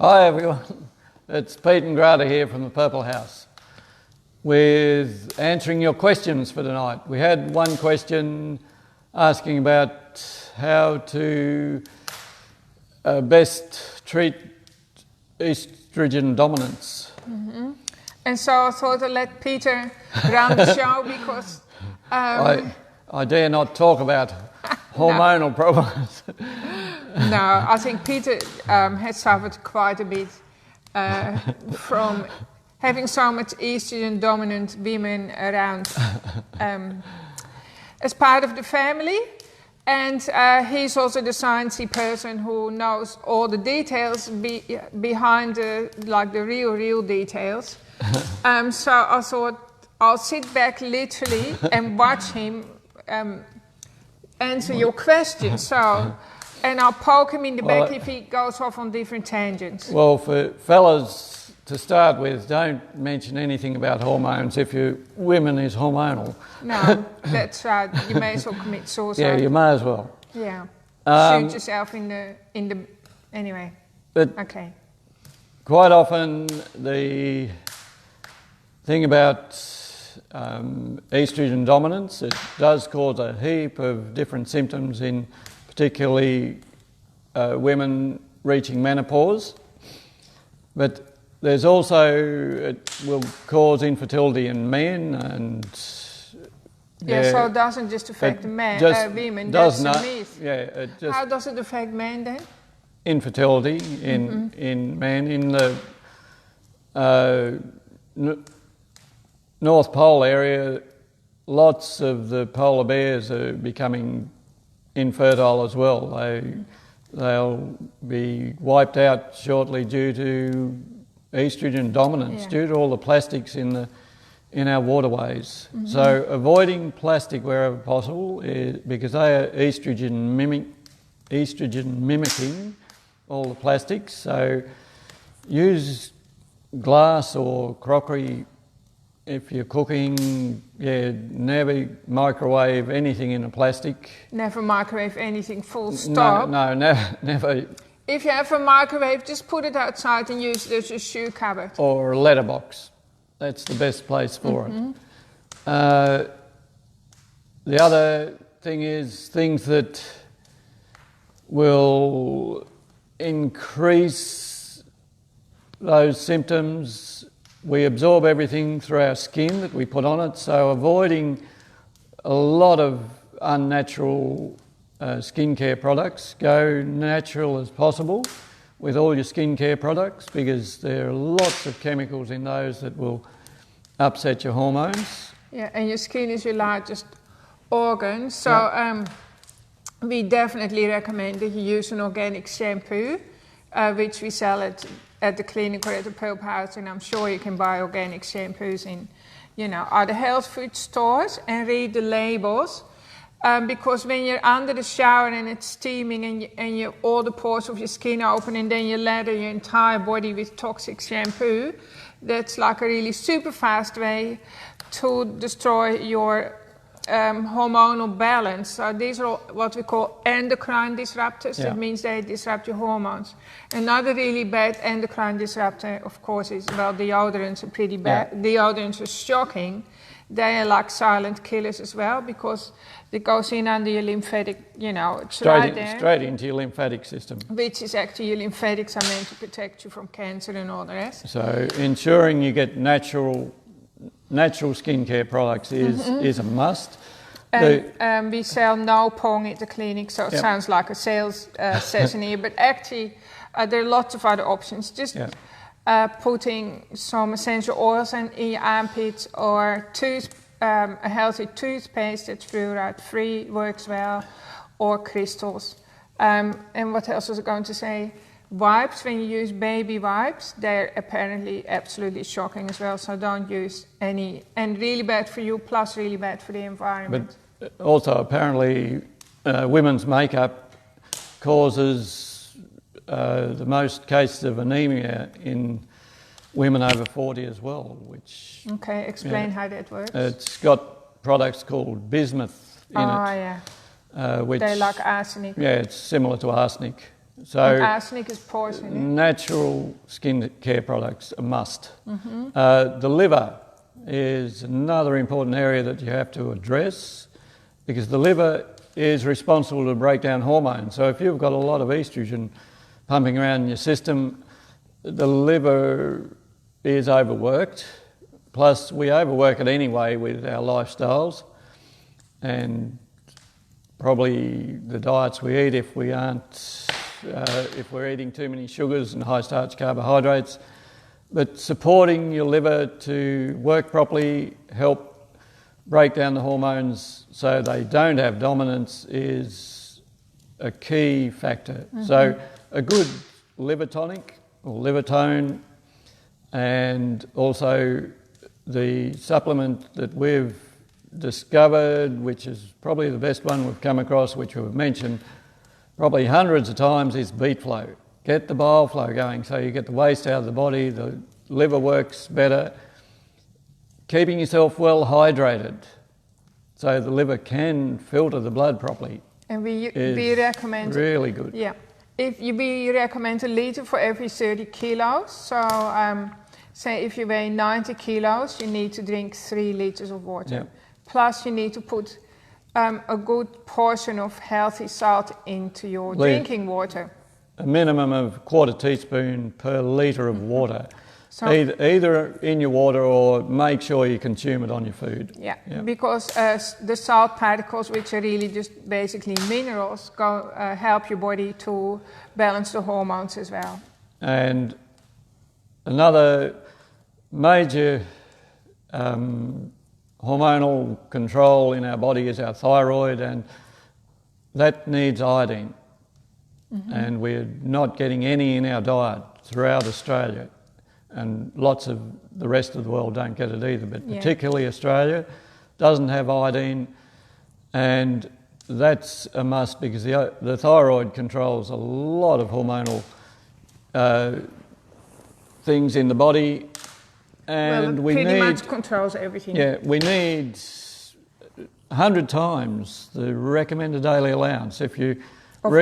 Hi everyone, it's Pete and Grada here from the Purple House with answering your questions for tonight. We had one question asking about how to best treat estrogen dominance. Mm-hmm. And so I thought I'd let Peter run the show because... I dare not talk about hormonal problems. No, I think Peter has suffered quite a bit from having so much estrogen-dominant women around as part of the family. And he's also the sciencey person who knows all the details behind the real details. So I thought I'll sit back literally and watch him answer your questions. So, and I'll poke him in the back if he goes off on different tangents. Well, for fellas, to start with, don't mention anything about hormones if your women is hormonal. No, that's right. You may as well commit suicide. Yeah, you may as well. Yeah. Shoot yourself in the anyway. But okay. Quite often the thing about estrogen dominance, it does cause a heap of different symptoms in particularly women reaching menopause, but there's also, it will cause infertility in men and... so it doesn't just affect women, that's a myth. Yeah, how does it affect men then? Infertility in men. In the North Pole area, lots of the polar bears are becoming infertile as well. They'll be wiped out shortly due to estrogen dominance, due to all the plastics in our waterways. So avoiding plastic wherever possible, because they are estrogen mimicking all the plastics. So use glass or crockery if you're cooking. Never microwave anything in a plastic. Never microwave anything, full stop. No, never. If you have a microwave, just put it outside and use it as a shoe cupboard. Or a letterbox. That's the best place for it. The other thing is things that will increase those symptoms. We absorb everything through our skin that we put on it, so avoiding a lot of unnatural skincare products. Go natural as possible with all your skincare products, because there are lots of chemicals in those that will upset your hormones. Yeah, and your skin is your largest organ, so we definitely recommend that you use an organic shampoo, which we sell at the clinic or at the Purple House, and I'm sure you can buy organic shampoos in, other health food stores, and read the labels. Because when you're under the shower and it's steaming and all the pores of your skin open, and then you lather your entire body with toxic shampoo, that's like a really super fast way to destroy your hormonal balance. So these are what we call endocrine disruptors. That means they disrupt your hormones. Another really bad endocrine disruptor, of course, is, deodorants are pretty bad. Deodorants are shocking. They are like silent killers as well, because it goes in under your lymphatic, it's straight into your lymphatic system. Which is actually, your lymphatics are meant to protect you from cancer and all the rest. So ensuring you get natural skincare products is a must. And we sell no pong at the clinic, so it sounds like a sales session here, but actually there are lots of other options. Just putting some essential oils in your armpits, or a healthy toothpaste that's fluoride-free works well, or crystals. And what else was I going to say? Wipes, when you use baby wipes, they're apparently absolutely shocking as well, so don't use any, and really bad for you, plus really bad for the environment. But also apparently women's makeup causes the most cases of anemia in women over 40 as well, which... Okay, explain how that works. It's got products called bismuth in it. Which, they're like arsenic. Yeah, it's similar to arsenic. So and arsenic is poison. Natural skin care products a must. The liver is another important area that you have to address, because the liver is responsible to break down hormones. So if you've got a lot of estrogen pumping around in your system, the liver is overworked. Plus, we overwork it anyway with our lifestyles and probably the diets we eat. If we aren't, if we're eating too many sugars and high starch carbohydrates, but supporting your liver to work properly, help break down the hormones so they don't have dominance is a key factor. So a good liver tonic or liver tone, and also the supplement that we've discovered, which is probably the best one we've come across, which we've mentioned probably hundreds of times, is beet flow. Get the bile flow going so you get the waste out of the body, the liver works better. Keeping yourself well hydrated so the liver can filter the blood properly. And we recommend really good. Yeah, we recommend a liter for every 30 kilos. So say if you weigh 90 kilos, you need to drink 3 liters of water. Yeah. Plus you need to put a good portion of healthy salt into your drinking water. A minimum of 1/4 teaspoon per litre of water. So either in your water, or make sure you consume it on your food. Yeah. Because the salt particles, which are really just basically minerals, help your body to balance the hormones as well. And another major hormonal control in our body is our thyroid, and that needs iodine. And we're not getting any in our diet throughout Australia. And lots of the rest of the world don't get it either, but particularly Australia doesn't have iodine, and that's a must, because the thyroid controls a lot of hormonal things in the body, and well, it pretty much controls everything. Yeah, we need 100 times the recommended daily allowance. If you of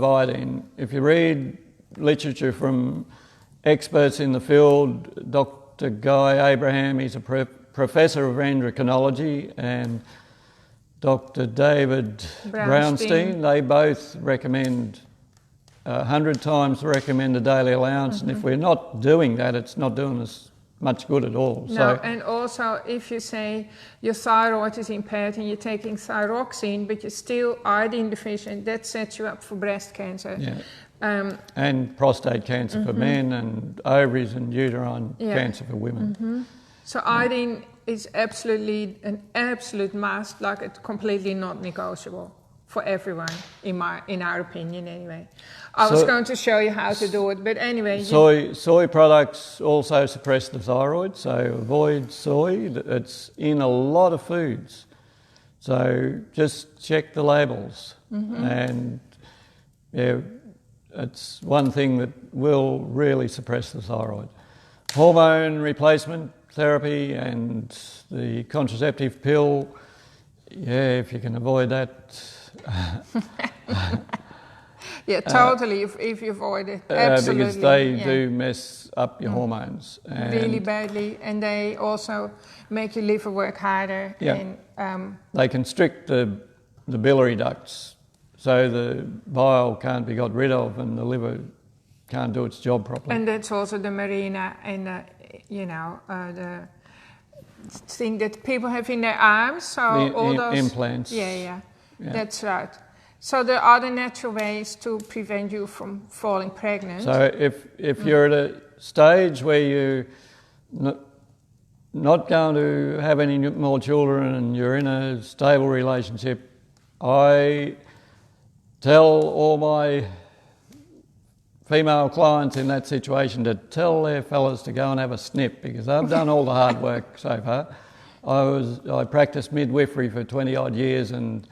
iodine. If you read literature from experts in the field, Dr. Guy Abraham, he's a professor of endocrinology, and Dr. David Brownstein, they both recommend 100 times the recommended daily allowance, and if we're not doing that, it's not doing us much good at all. No, so, and also if you say your thyroid is impaired and you're taking thyroxine, but you're still iodine deficient, that sets you up for breast cancer. Yeah. And prostate cancer for men, and ovaries and uterine cancer for women. So iodine is absolutely an absolute must, like it's completely not negotiable for everyone, in our opinion anyway. I was going to show you how to do it, but anyway. Soy products also suppress the thyroid, so avoid soy. It's in a lot of foods. So just check the labels, and it's one thing that will really suppress the thyroid. Hormone replacement therapy and the contraceptive pill, if you can avoid that. Yeah, totally, if you avoid it, absolutely. Because they do mess up your hormones. And really badly, and they also make your liver work harder. Yeah. And, they constrict the biliary ducts, so the bile can't be got rid of and the liver can't do its job properly. And that's also the marina and the thing that people have in their arms. So all those implants. Yeah, that's right. So there are other natural ways to prevent you from falling pregnant. So if you're at a stage where you're not going to have any more children and you're in a stable relationship, I tell all my female clients in that situation to tell their fellas to go and have a snip, because they've done all the hard work so far. I practiced midwifery for 20 odd years, and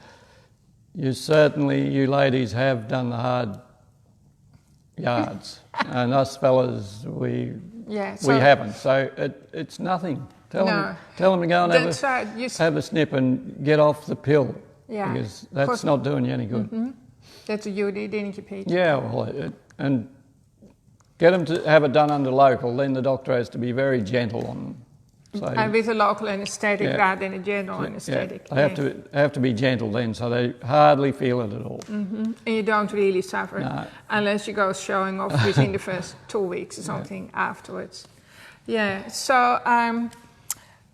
you ladies have done the hard yards, and us fellas we haven't. So it's nothing. Tell them to go and have a snip and get off the pill, because that's not doing you any good. That's what you did, didn't you, Pete? Yeah, well, and get them to have it done under local, then the doctor has to be very gentle on. So, And with a local anaesthetic rather than a general anaesthetic. They have to be gentle then, so they hardly feel it at all. And you don't really suffer unless you go showing off within the first 2 weeks or something afterwards. Yeah, so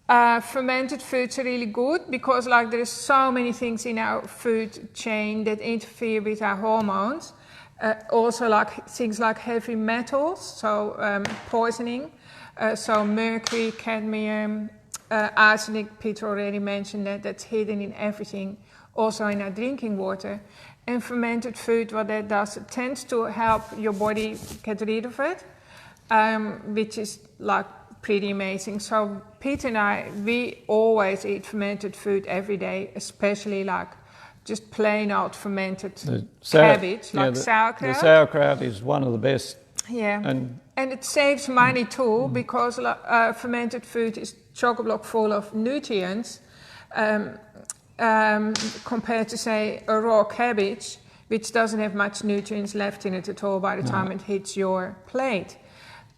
fermented foods are really good because like there's so many things in our food chain that interfere with our hormones. Also like things like heavy metals, so poisoning. So mercury, cadmium, arsenic, Peter already mentioned that's hidden in everything, also in our drinking water. And fermented food, what that does, it tends to help your body get rid of it, which is like pretty amazing. So Peter and I, we always eat fermented food every day, especially like just plain old fermented cabbage, like sauerkraut. The sauerkraut is one of the best. Yeah, and it saves money too because fermented food is chock-a-block full of nutrients compared to say a raw cabbage, which doesn't have much nutrients left in it at all by the time it hits your plate,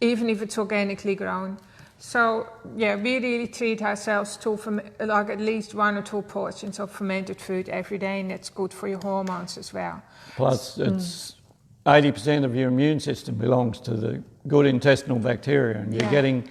even if it's organically grown. So yeah, we really treat ourselves to like at least 1 or 2 portions of fermented food every day, and that's good for your hormones as well. Plus, it's 80% of your immune system belongs to the good intestinal bacteria, and you're getting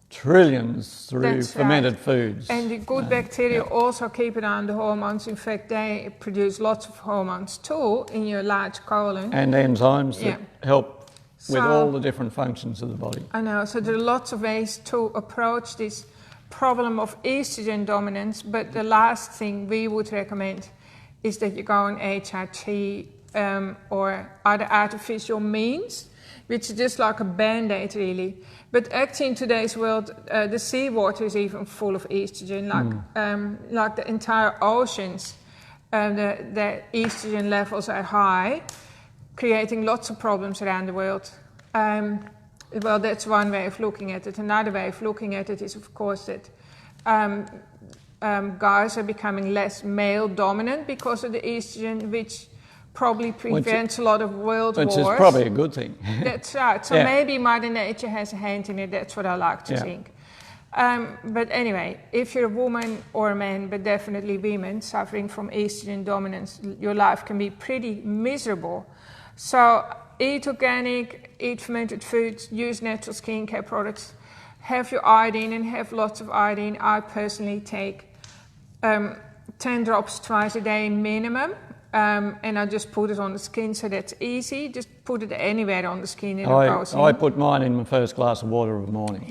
trillions through fermented foods. And the good bacteria also keep an eye on the hormones. In fact, they produce lots of hormones too in your large colon. And enzymes that help with all the different functions of the body. I know, so there are lots of ways to approach this problem of estrogen dominance, but the last thing we would recommend is that you go on HRT or other artificial means, which is just like a band-aid really. But actually in today's world, the seawater is even full of estrogen, like the entire oceans, the estrogen levels are high, creating lots of problems around the world. Well, that's one way of looking at it. Another way of looking at it is, of course, that guys are becoming less male dominant because of the estrogen, which probably prevents a lot of world wars. Which is probably a good thing. That's right. So maybe Mother Nature has a hand in it. That's what I like to think. But anyway, if you're a woman or a man, but definitely women suffering from estrogen dominance, your life can be pretty miserable. So eat organic, eat fermented foods, use natural skincare products, have your iodine and have lots of iodine. I personally take 10 drops twice a day minimum. And I just put it on the skin, so that's easy. Just put it anywhere on the skin. I put mine in my first glass of water of the morning.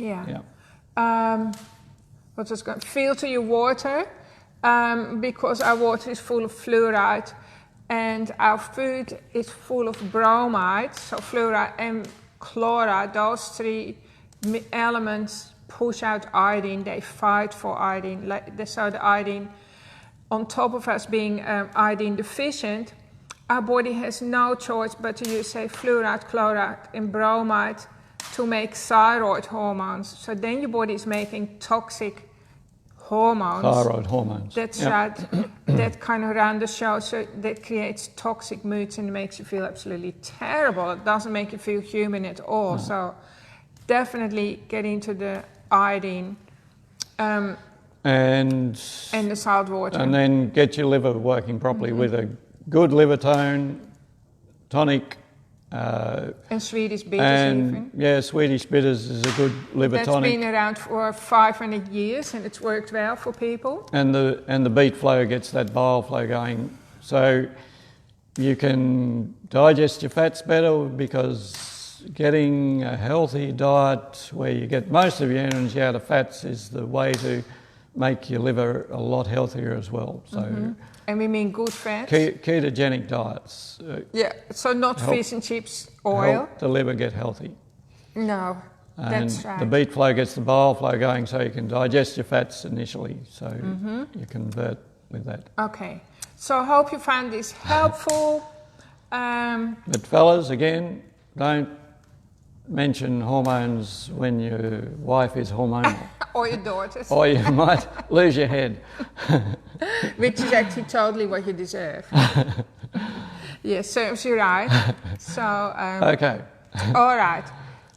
What's this going? Filter your water because our water is full of fluoride, and our food is full of bromide. So fluoride and chloride, those 3 elements push out iodine. They fight for iodine. So the iodine, on top of us being iodine deficient, our body has no choice but to use, say, fluoride, chloride, and bromide to make thyroid hormones. So then your body is making toxic hormones. Thyroid hormones. That's right. That kind of run the show. So that creates toxic moods and makes you feel absolutely terrible. It doesn't make you feel human at all. No. So definitely get into the iodine. And the salt water. And then get your liver working properly with a good liver tonic. And Swedish bitters even. Yeah, Swedish bitters is a good liver tonic. That's been around for 500 years and it's worked well for people. And the beet flow gets that bile flow going. So you can digest your fats better because getting a healthy diet where you get most of your energy out of fats is the way to make your liver a lot healthier as well. So, and we mean good fats? Ketogenic diets. So not fish and chips, oil. Help the liver get healthy. No, that's right. The beet flow gets the bile flow going so you can digest your fats initially. So you convert with that. Okay. So I hope you found this helpful. But fellas, again, don't mention hormones when your wife is hormonal. Or your daughters. Or you might lose your head. Which is actually totally what you deserve. Yes, serves you right. So, Okay. all right.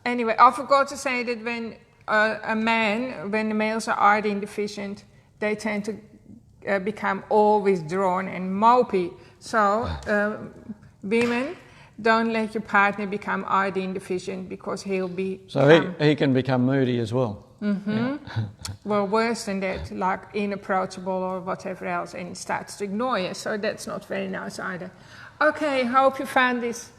Anyway, I forgot to say that when when the males are iodine deficient, they tend to become all withdrawn and mopey. So, women, don't let your partner become iodine deficient because he'll be. So he can become moody as well. Yeah. Well, worse than that, like inapproachable or whatever else, and starts to ignore you. So that's not very nice either. Okay, hope you found this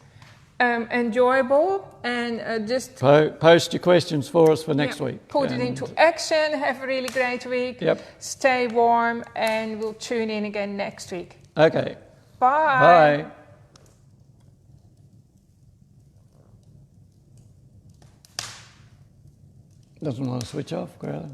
enjoyable, and just Post your questions for us for next week. Put it into action. Have a really great week. Yep. Stay warm, and we'll tune in again next week. Okay. Bye. Bye. Doesn't want to switch off, Growler.